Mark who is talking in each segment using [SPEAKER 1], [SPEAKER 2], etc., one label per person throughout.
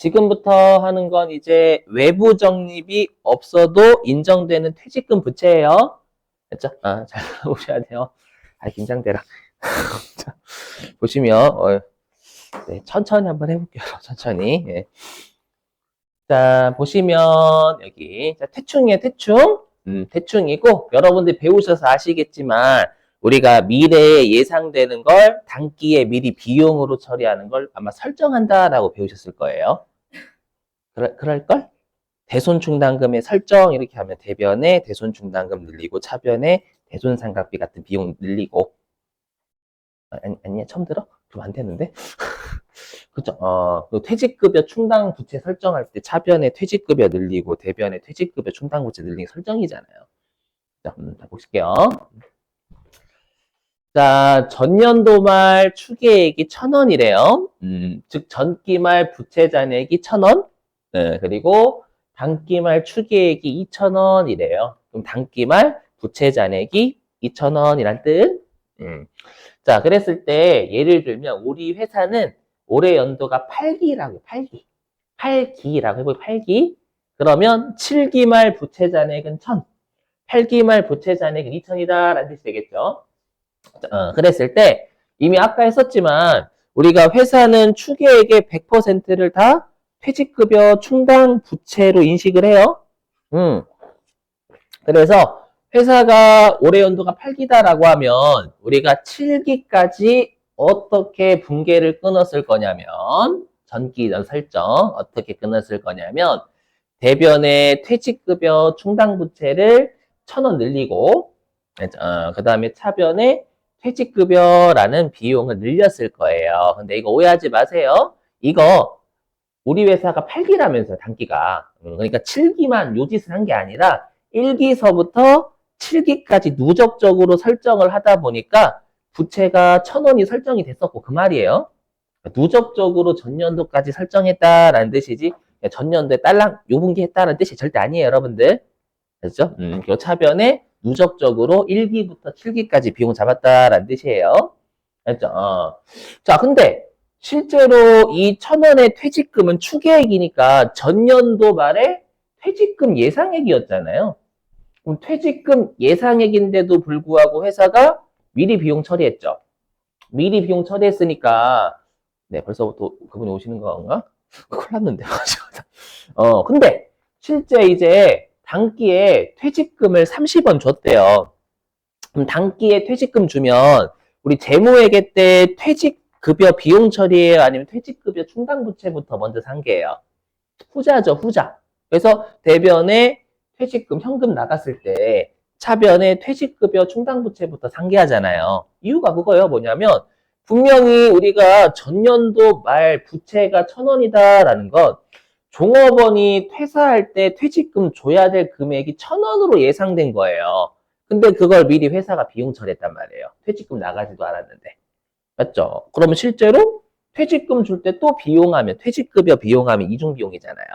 [SPEAKER 1] 지금부터 하는 건 이제 외부 적립이 없어도 인정되는 퇴직금 부채예요. 됐죠? 잘 보셔야 돼요. 긴장되라. 자, 보시면, 네, 천천히 한번 해볼게요. 천천히. 예. 자, 보시면, 여기, 자, 태충이에요, 태충. 태충이고, 여러분들이 배우셔서 아시겠지만, 우리가 미래에 예상되는 걸 단기에 미리 비용으로 처리하는 걸 아마 설정한다라고 배우셨을 거예요. 그럴걸? 대손충당금의 설정 이렇게 하면 대변에 대손충당금 늘리고 차변에 대손상각비 같은 비용 늘리고 아니야 처음 들어? 그럼 안 되는데? 그죠? 퇴직급여 충당 부채 설정할 때 차변에 퇴직급여 늘리고 대변에 퇴직급여 충당 부채 늘리기 설정이잖아요. 자, 보실게요. 자, 전년도 말 추계액이 1,000원이래요. 즉 전기 말 부채 잔액이 1,000원. 네, 그리고 단기 말 추계액이 2,000원이래요. 그럼 단기 말 부채 잔액이 2,000원이란 뜻. 자, 그랬을 때 예를 들면 우리 회사는 올해 연도가 8기라고 8기. 8기라고 해보요 8기. 그러면 7기 말 부채 잔액은 1,000. 8기 말 부채 잔액은 2,000이다 라는 뜻이 되겠죠. 그랬을 때 이미 아까 했었지만 우리가 회사는 추계액의 100%를 다 퇴직급여 충당 부채로 인식을 해요. 그래서 회사가 올해 연도가 8기다라고 하면 우리가 7기까지 어떻게 분계를 끊었을 거냐면 전기 설정 어떻게 끊었을 거냐면 대변의 퇴직급여 충당 부채를 1,000원 늘리고 그 다음에 차변에 퇴직급여라는 비용을 늘렸을 거예요. 근데 이거 오해하지 마세요. 이거 우리 회사가 8기라면서요, 단기가. 그러니까 7기만 요짓을 한 게 아니라 1기서부터 7기까지 누적적으로 설정을 하다 보니까 부채가 1,000원이 설정이 됐었고 그 말이에요. 누적적으로 전년도까지 설정했다라는 뜻이지 전년도에 딸랑 요 분기 했다는 뜻이 절대 아니에요, 여러분들. 그렇죠? 요 차변에 누적적으로 1기부터 7기까지 비용 잡았다라는 뜻이에요. 알죠? 자, 근데 실제로 이 1,000원의 퇴직금은 추계액이니까 전년도 말에 퇴직금 예상액이었잖아요. 그럼 퇴직금 예상액인데도 불구하고 회사가 미리 비용 처리했죠. 미리 비용 처리했으니까 네, 벌써부터 그분이 오시는 건가? 큰일 났는데. 근데 실제 이제 단기에 퇴직금을 30원 줬대요. 그럼 단기에 퇴직금 주면 우리 재무회계 때 퇴직급여 비용 처리예요? 아니면 퇴직급여 충당부채부터 먼저 상계해요? 후자죠, 후자. 그래서 대변에 퇴직금, 현금 나갔을 때 차변에 퇴직급여 충당부채부터 상계하잖아요. 이유가 그거예요. 뭐냐면 분명히 우리가 전년도 말 부채가 1,000원이다라는 건 종업원이 퇴사할 때 퇴직금 줘야 될 금액이 1,000원으로 예상된 거예요. 근데 그걸 미리 회사가 비용 처리했단 말이에요. 퇴직금 나가지도 않았는데. 맞죠? 그러면 실제로 퇴직금 줄 때 또 비용하면, 퇴직급여 비용하면 이중비용이잖아요.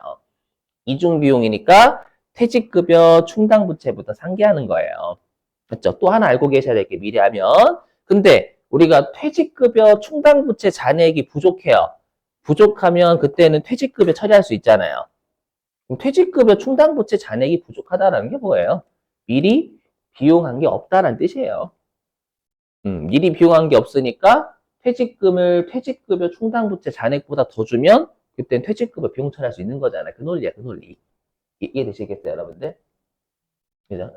[SPEAKER 1] 이중비용이니까 퇴직급여 충당부채부터 상계하는 거예요. 맞죠? 또 하나 알고 계셔야 될 게 미리 하면. 근데 우리가 퇴직급여 충당부채 잔액이 부족해요. 부족하면 그때는 퇴직급여 처리할 수 있잖아요. 그럼 퇴직급여 충당부채 잔액이 부족하다는 게 뭐예요? 미리 비용한 게 없다는 뜻이에요. 미리 비용한 게 없으니까 퇴직금을 퇴직급여 충당부채 잔액보다 더 주면 그땐 퇴직급여 비용 처리할 수 있는 거잖아요. 그 논리야, 그 논리. 이해되시겠어요, 여러분들? 그죠?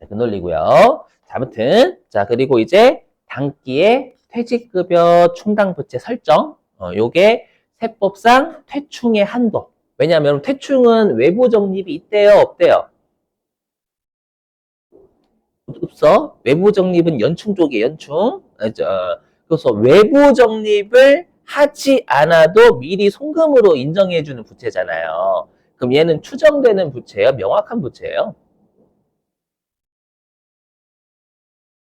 [SPEAKER 1] 그 논리고요. 자, 아무튼 자 그리고 이제 단기에 퇴직급여 충당부채 설정. 요게 세법상 퇴충의 한도. 왜냐하면 퇴충은 외부 적립이 있대요, 없대요? 없어. 외부 적립은 연충 쪽이에요, 연충. 그래서 외부 적립을 하지 않아도 미리 송금으로 인정해주는 부채잖아요. 그럼 얘는 추정되는 부채예요? 명확한 부채예요?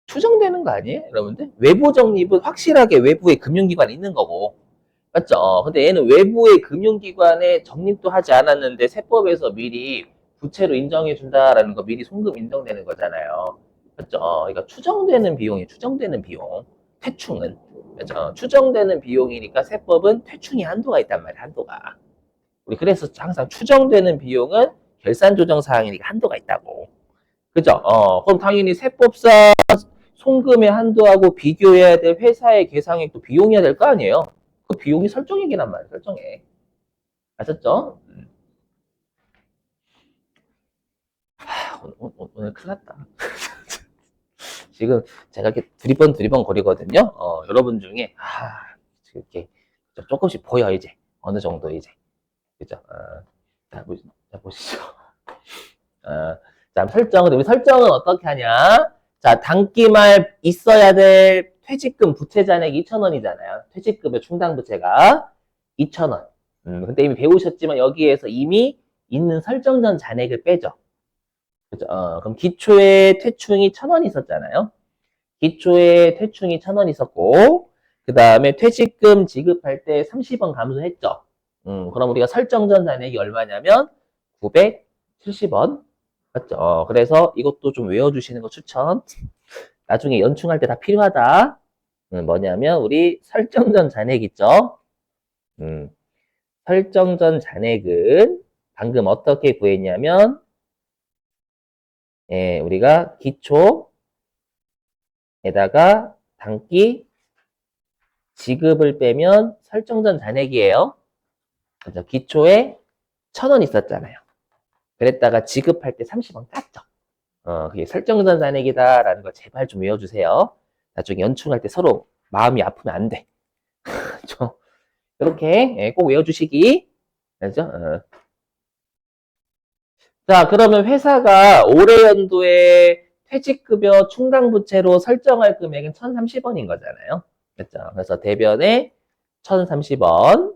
[SPEAKER 1] 추정되는 거 아니에요, 여러분들? 외부 적립은 확실하게 외부에 금융기관이 있는 거고. 맞죠? 근데 얘는 외부의 금융기관에 적립도 하지 않았는데 세법에서 미리 부채로 인정해준다라는 거 미리 송금 인정되는 거잖아요. 맞죠? 그러니까 추정되는 비용이 추정되는 비용. 퇴충은. 그죠? 추정되는 비용이니까 세법은 퇴충이 한도가 있단 말이야, 한도가. 우리 그래서 항상 추정되는 비용은 결산 조정 사항이니까 한도가 있다고. 그죠? 그럼 당연히 세법상 송금의 한도하고 비교해야 될 회사의 계상액도 비용이어야 될 거 아니에요? 그 비용이 설정액이란 말이에요, 설정액. 아셨죠? 오늘 큰일 났다. 지금 제가 이렇게 두리번 거리거든요. 여러분 중에, 이렇게 조금씩 보여, 이제. 어느 정도, 이제. 그죠? 자, 보시죠. 자, 우리 설정은 어떻게 하냐? 자, 단기말 있어야 될 퇴직금 부채 잔액이 2,000원이잖아요. 퇴직금의 충당 부채가 2,000원. 근데 이미 배우셨지만 여기에서 이미 있는 설정 전 잔액을 빼죠. 그죠? 그럼 기초에 퇴충이 1,000원 있었잖아요. 기초에 퇴충이 1,000원 있었고, 그 다음에 퇴직금 지급할 때 30원 감소했죠. 그럼 우리가 설정 전 잔액이 얼마냐면 970원. 맞죠? 그래서 이것도 좀 외워주시는 거 추천. 나중에 연충할 때 다 필요하다. 뭐냐면 우리 설정 전 잔액 있죠? 설정 전 잔액은 방금 어떻게 구했냐면 우리가 기초에다가 단기 지급을 빼면 설정 전 잔액이에요. 그죠? 기초에 1,000원 있었잖아요. 그랬다가 지급할 때 30원 깠죠. 그게 설정 전 잔액이다라는 걸 제발 좀 외워주세요. 나중에 연충할 때 서로 마음이 아프면 안 돼. 그렇죠? 이렇게 꼭 외워주시기. 알죠? 자, 그러면 회사가 올해 연도에 퇴직급여 충당부채로 설정할 금액은 1,030원인 거잖아요. 그렇죠? 그래서 대변에 1,030원,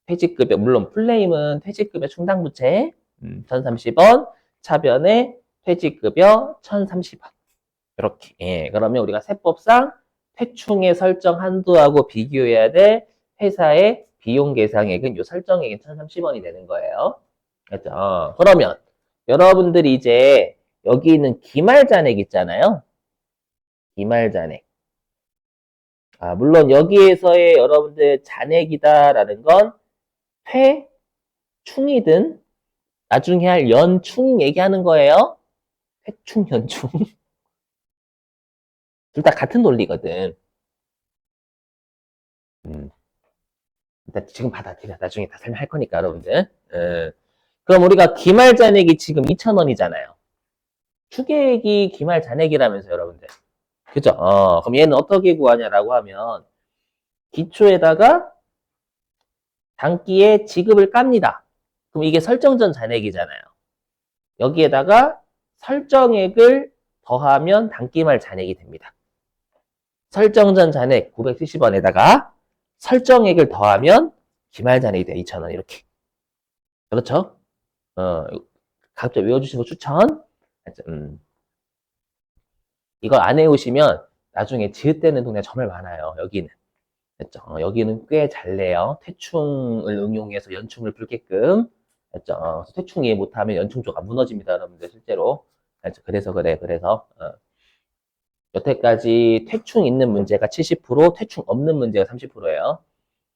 [SPEAKER 1] 퇴직급여, 물론 플레임은 퇴직급여 충당부채 1,030원, 차변에 퇴직급여 1,030원. 이렇게. 그러면 우리가 세법상 퇴충의 설정 한도하고 비교해야 될 회사의 비용 계상액은 요 설정액이 1,030원이 되는 거예요. 그렇죠? 그러면 여러분들이 이제 여기 있는 기말 잔액 있잖아요. 기말 잔액. 물론 여기에서의 여러분들 잔액이다라는 건 퇴충이든 나중에 할 연충 얘기하는 거예요. 퇴충, 연충. 둘 다 같은 논리거든. 일단 지금 받아들여. 나중에 다 설명할 거니까, 여러분들. 그럼 우리가 기말 잔액이 지금 2,000원이잖아요. 추계액이 기말 잔액이라면서, 여러분들. 그죠? 그럼 얘는 어떻게 구하냐라고 하면, 기초에다가 단기에 지급을 깝니다. 그럼 이게 설정전 잔액이잖아요. 여기에다가 설정액을 더하면 단기말 잔액이 됩니다. 설정전 잔액 970원에다가 설정액을 더하면 기말 잔액이 돼요. 2,000원 이렇게. 그렇죠? 각자 외워주시는 거 추천. 이걸 안 외우시면 나중에 지읒되는 동네 정말 많아요. 여기는. 됐죠? 여기는 꽤 잘 내요. 퇴충을 응용해서 연충을 풀게끔. 됐죠? 퇴충 이해 못하면 연충조가 무너집니다, 여러분들 실제로. 됐죠? 그래서 그래. 그래서 여태까지 퇴충 있는 문제가 70%, 퇴충 없는 문제가 30%예요.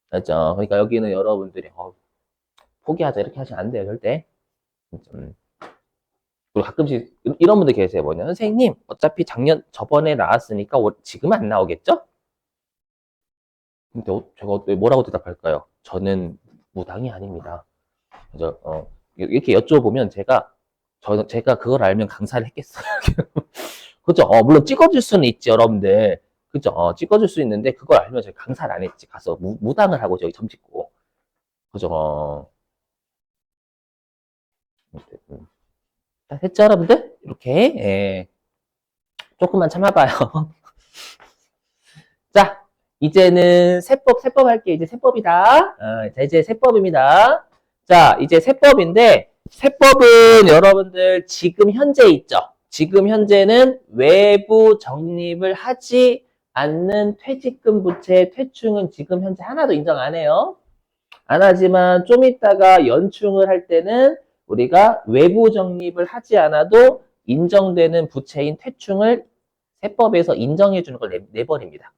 [SPEAKER 1] 됐죠? 그러니까 여기는 여러분들이 포기하자 이렇게 하시면 안 돼요, 절대. 그리고 가끔씩 이런 분들 계세요. 뭐냐, 선생님 어차피 저번에 나왔으니까 지금은 안 나오겠죠? 근데 제가 뭐라고 대답할까요? 저는 무당이 아닙니다. 그래서 이렇게 여쭤보면 제가 그걸 알면 강사를 했겠어요. 그죠? 물론 찍어줄 수는 있지, 여러분들. 그죠? 찍어줄 수 있는데 그걸 알면 제가 강사를 안 했지. 가서 무당을 하고 저기 점 찍고. 그죠? 자, 됐죠, 여러분들? 이렇게. 조금만 참아봐요. 자, 이제는 세법 할게. 이제 세법이다. 자, 이제 세법입니다. 자, 이제 세법인데, 세법은 여러분들 지금 현재 있죠? 지금 현재는 외부 적립을 하지 않는 퇴직금 부채 퇴충은 지금 현재 하나도 인정 안 해요. 안 하지만 좀 이따가 연충을 할 때는 우리가 외부 적립을 하지 않아도 인정되는 부채인 퇴충을 세법에서 인정해 주는 걸 내버립니다.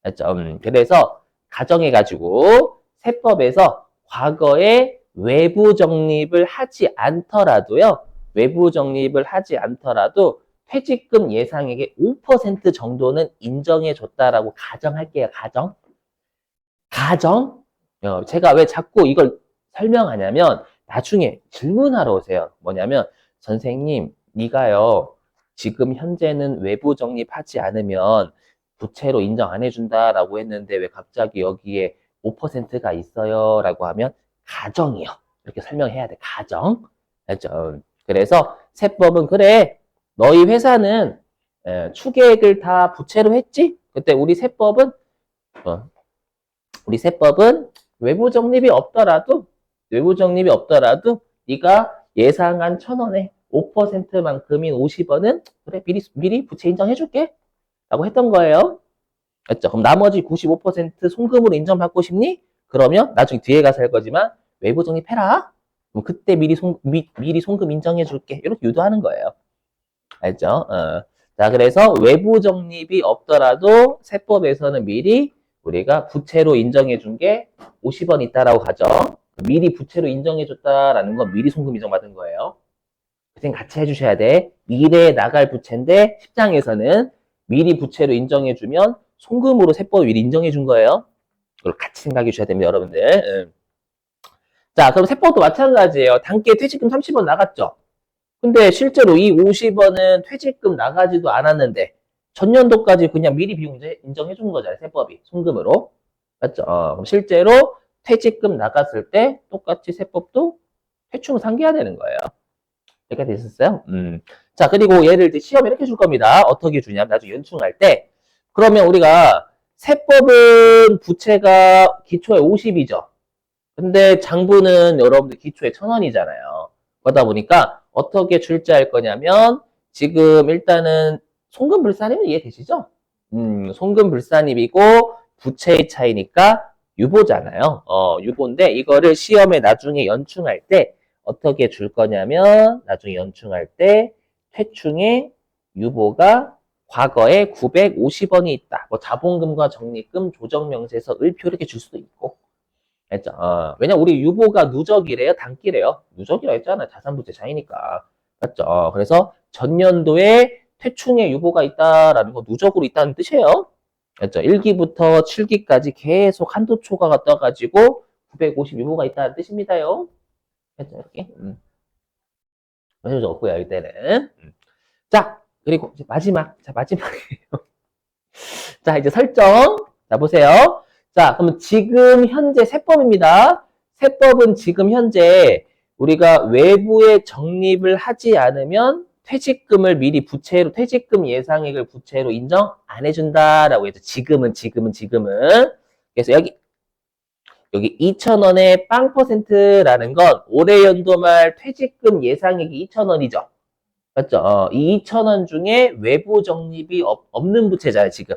[SPEAKER 1] 알죠? 그래서 가정해가지고 세법에서 과거에 외부 적립을 하지 않더라도요. 외부 적립을 하지 않더라도 퇴직금 예상액의 5% 정도는 인정해줬다라고 가정할게요. 가정? 제가 왜 자꾸 이걸 설명하냐면 나중에 질문하러 오세요. 뭐냐면 선생님, 네가요. 지금 현재는 외부 적립하지 않으면 부채로 인정 안 해준다라고 했는데 왜 갑자기 여기에 5%가 있어요? 라고 하면 가정이요. 이렇게 설명해야 돼. 가정. 알죠? 그래서 세법은 그래. 너희 회사는 추계획을 다 부채로 했지? 그때 어, 우리 세법은 외부 적립이 없더라도 네가 예상한 1,000원에 5%만큼인 50원은 그래 미리 부채 인정해줄게 라고 했던 거예요. 맞죠? 그럼 나머지 95% 송금으로 인정받고 싶니? 그러면 나중에 뒤에 가서 할 거지만 외부 적립해라. 그럼 그때 미리 송금 인정해줄게. 이렇게 유도하는 거예요. 알죠? 자, 그래서 외부 적립이 없더라도 세법에서는 미리 우리가 부채로 인정해 준 게 50원 있다라고 가정. 미리 부채로 인정해 줬다라는 건 미리 송금 인정받은 거예요. 그 생각 같이 해주셔야 돼. 미래에 나갈 부채인데 시장에서는 미리 부채로 인정해 주면 송금으로 세법이 미리 인정해 준 거예요. 그걸 같이 생각해 주셔야 됩니다, 여러분들. 자, 그럼 세법도 마찬가지예요. 단기에 퇴직금 30원 나갔죠? 근데 실제로 이 50원은 퇴직금 나가지도 않았는데 전년도까지 그냥 미리 비용 인정해 준 거잖아요. 세법이 송금으로. 맞죠? 그럼 실제로 퇴직금 나갔을 때 똑같이 세법도 퇴충을 상기해야 되는 거예요. 여기까지 됐었어요? 자, 그리고 얘를 이제 시험에 이렇게 줄 겁니다. 어떻게 주냐면 나중에 연충할 때 그러면 우리가 세법은 부채가 기초에 50이죠. 근데 장부는 여러분들 기초에 1,000원이잖아요. 그러다 보니까 어떻게 출제할 거냐면 지금 일단은 송금불산입은 이해되시죠? 송금불산입이고 부채의 차이니까 유보잖아요. 유보인데 이거를 시험에 나중에 연충할 때 어떻게 줄 거냐면 나중에 연충할 때 퇴충의 유보가 과거에 950원이 있다. 뭐 자본금과 적립금, 조정명세서, 을표 이렇게 줄 수도 있고. 했죠. 왜냐면 우리 유보가 누적이래요, 단기래요. 누적이라 했잖아요. 자산부채 차이니까. 맞죠? 그래서 전년도에 퇴충의 유보가 있다라는 거 누적으로 있다는 뜻이에요. 맞죠? 1기부터 7기까지 계속 한도 초과가 떠가지고 950 유보가 있다는 뜻입니다요. 했죠? 이렇게. 문제 없고요, 이때는. 자, 그리고 이제 마지막이에요. 자, 이제 설정. 자, 보세요. 자, 그러면 지금 현재 세법입니다. 세법은 지금 현재 우리가 외부에 적립을 하지 않으면 퇴직금을 미리 부채로, 퇴직금 예상액을 부채로 인정 안 해준다라고 해서 지금은. 그래서 여기 2,000원의 빵 퍼센트라는 건 올해 연도 말 퇴직금 예상액이 2,000원이죠. 맞죠? 이 2,000원 중에 외부 적립이 없는 부채잖아요, 지금.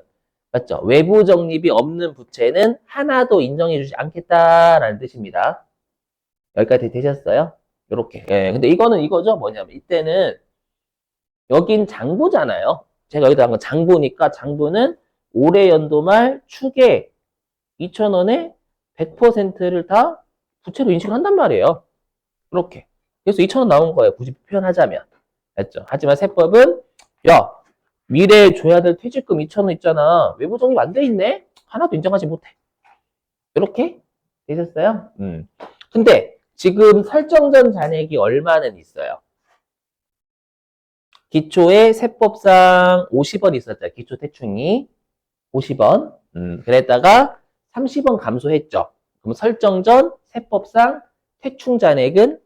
[SPEAKER 1] 맞죠? 외부 적립이 없는 부채는 하나도 인정해주지 않겠다라는 뜻입니다. 여기까지 되셨어요? 요렇게. 예, 근데 이거는 이거죠. 뭐냐면, 이때는, 여긴 장부잖아요. 제가 여기다 한 건 장부니까, 장부는 올해 연도 말 추계 2,000원에 100%를 다 부채로 인식을 한단 말이에요. 이렇게. 그래서 2,000원 나온 거예요. 굳이 표현하자면. 맞죠? 하지만 세법은, 야, 미래에 줘야 될 퇴직금 2,000원 있잖아. 외부 적립 안 돼 있네? 하나도 인정하지 못해. 이렇게 되셨어요? 근데 지금 설정전 잔액이 얼마는 있어요? 기초에 세법상 50원 있었죠. 기초 대충이 50원. 그랬다가 30원 감소했죠. 그럼 설정전 세법상 퇴충 잔액은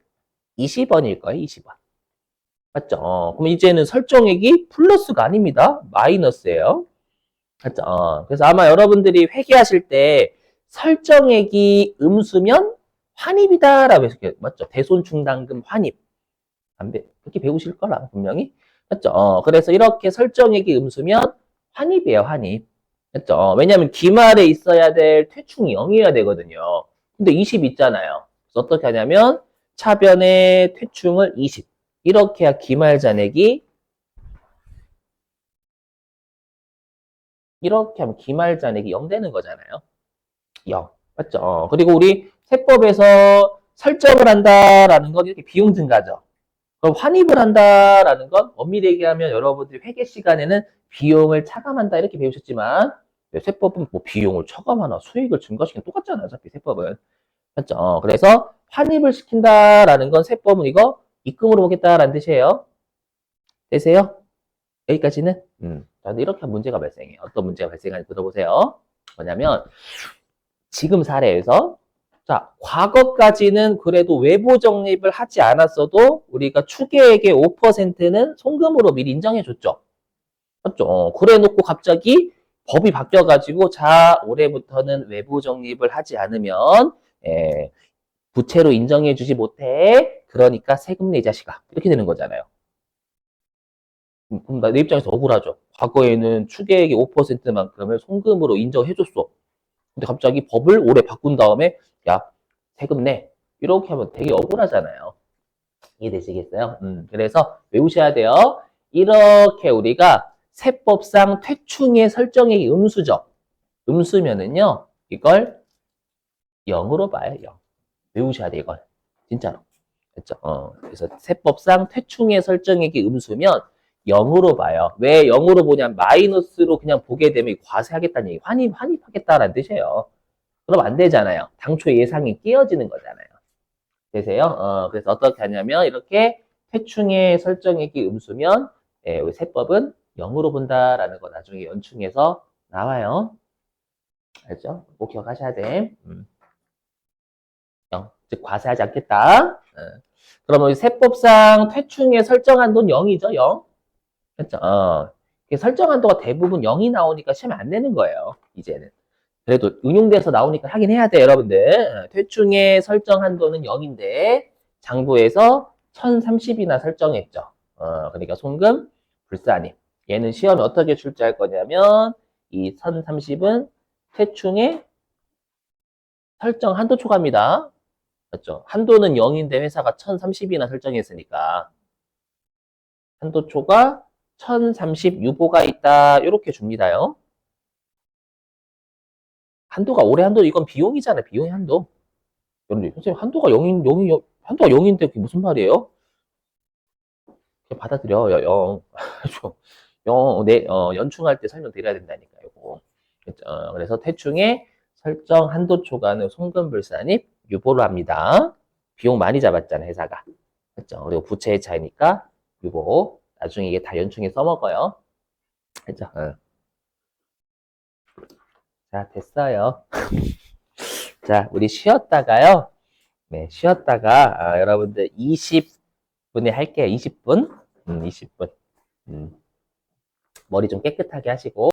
[SPEAKER 1] 20원일 거예요. 20원. 맞죠? 그럼 이제는 설정액이 플러스가 아닙니다. 마이너스예요. 맞죠? 그래서 아마 여러분들이 회계하실 때 설정액이 음수면 환입이다라고 해서 맞죠? 대손충당금 환입. 그렇게 배우실 거라 분명히. 맞죠? 그래서 이렇게 설정액이 음수면 환입이에요, 환입. 맞죠? 왜냐하면 기말에 있어야 될 퇴충이 0이어야 되거든요. 근데 20 있잖아요. 그래서 어떻게 하냐면 차변의 퇴충을 20. 이렇게 해야 기말 잔액이 이렇게 하면 기말잔액이 0 되는 거잖아요. 0. 맞죠? 그리고 우리 세법에서 설정을 한다라는 건 이렇게 비용 증가죠. 그럼 환입을 한다라는 건 엄밀히 얘기하면 여러분들이 회계 시간에는 비용을 차감한다 이렇게 배우셨지만 세법은 뭐 비용을 차감하나 수익을 증가시키는 똑같잖아요. 어차피 세법은. 맞죠? 그래서 환입을 시킨다라는 건 세법은 이거 입금으로 보겠다라는 뜻이에요. 되세요? 여기까지는? 자, 근데 이렇게 문제가 발생해요. 어떤 문제가 발생하는지 들어보세요. 뭐냐면 지금 사례에서 자, 과거까지는 그래도 외부 적립을 하지 않았어도 우리가 추계액의 5%는 송금으로 미리 인정해 줬죠. 맞죠? 그래 놓고 갑자기 법이 바뀌어가지고 자, 올해부터는 외부 적립을 하지 않으면 부채로 인정해 주지 못해. 그러니까 세금 내, 이 자식아. 이렇게 되는 거잖아요. 그럼 내 입장에서 억울하죠. 과거에는 추계액의 5%만 그러면 송금으로 인정해 줬어. 근데 갑자기 법을 올해 바꾼 다음에 야, 세금 내. 이렇게 하면 되게 억울하잖아요. 이해되시겠어요? 그래서 외우셔야 돼요. 이렇게 우리가 세법상 퇴충의 설정액이 음수죠. 음수면은요, 이걸 0으로 봐요, 0. 외우셔야 돼, 이걸. 진짜로. 그렇죠? 그래서 세법상 퇴충의 설정액이 음수면 0으로 봐요. 왜 0으로 보냐면 마이너스로 그냥 보게 되면 과세하겠다는 얘기, 환입하겠다라는 뜻이에요. 그럼 안 되잖아요. 당초 예상이 깨어지는 거잖아요. 되세요? 그래서 어떻게 하냐면 이렇게 퇴충의 설정액이 음수면 우리 세법은 0으로 본다라는 거 나중에 연충해서 나와요. 알죠? 꼭 기억하셔야 돼. 0. 즉 과세하지 않겠다. 그러면 세법상 퇴충의 설정 한도는 0이죠, 0. 그렇죠? 설정 한도가 대부분 0이 나오니까 시험에 안 내는 거예요, 이제는. 그래도 응용돼서 나오니까 하긴 해야 돼, 여러분들. 퇴충의 설정 한도는 0인데 장부에서 1030이나 설정했죠. 그러니까 송금, 불산입. 얘는 시험에 어떻게 출제할 거냐면 이 1030은 퇴충의 설정 한도 초과입니다. 맞죠? 한도는 0인데 회사가 1030이나 설정했으니까 한도 초과 1030 유보가 있다. 이렇게 줍니다요. 한도가 올해 한도 이건 비용이잖아요. 비용의 한도. 여러분들 선생님 한도가 0인데 그게 무슨 말이에요? 그냥 받아들여. 0. 0. 연충할 때 설명드려야 된다니까 요거. 그래서 퇴충의 설정 한도 초과는 송금불산입 유보로 합니다. 비용 많이 잡았잖아 회사가. 그죠? 그리고 부채의 차이니까 유보. 나중에 이게 다 연충에 써먹어요. 그죠? 자, 됐어요. 자, 우리 쉬었다가요. 네, 쉬었다가 여러분들 20분에 할게요. 20분. 20분. 머리 좀 깨끗하게 하시고